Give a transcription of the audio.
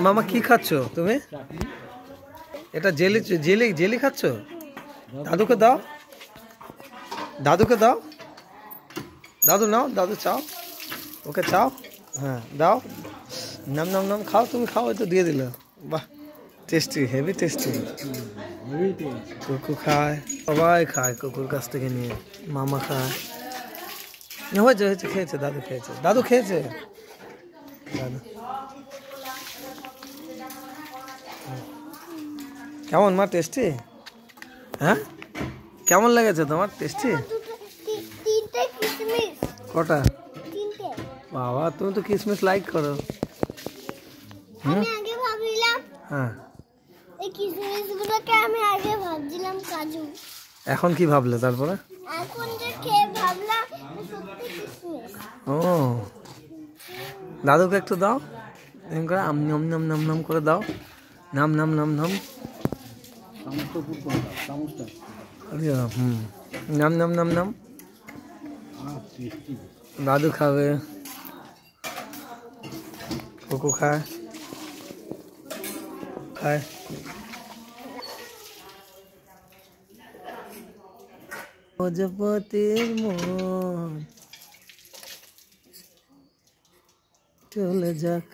মামা কি খাচ্ছ তুমি? এটা জেলি জেলি জেলি খাচ্ছ? দাদুকে দাও, দাদুকে দাও, দাদু নাও, দাদু চাও, ওকে চাও, হ্যাঁ দাও, নাম নাম নাম খাও, তুমি খাও, তো দিয়ে দিল। বাহ, টেস্টি, হেভি টেস্টি। কুকু খায়, সবাই খায় কুকুর কাছ থেকে নিয়ে। মামা খায়, হয়েছে হয়েছে, খেয়েছে, দাদু খেয়েছে, দাদু খেয়েছে, দাদু। কেমন মা, টেস্টি? হ্যাঁ, কেমন লেগেছে তোমার? টেস্টি? কটা? বাবা, তুমি তো কিসমিস লাইক করো। হ্যাঁ, এখন কি ভাবলে তারপরে? ও, দাদুকে একটু দাও, এরকম করে আম নাম নাম নাম নাম করে দাও, নাম নাম নাম নাম, নাম নাম নাম নাম। দাদু খাবে, কুকু খায়, খায়। প্রজাপতির মন চলে যাক।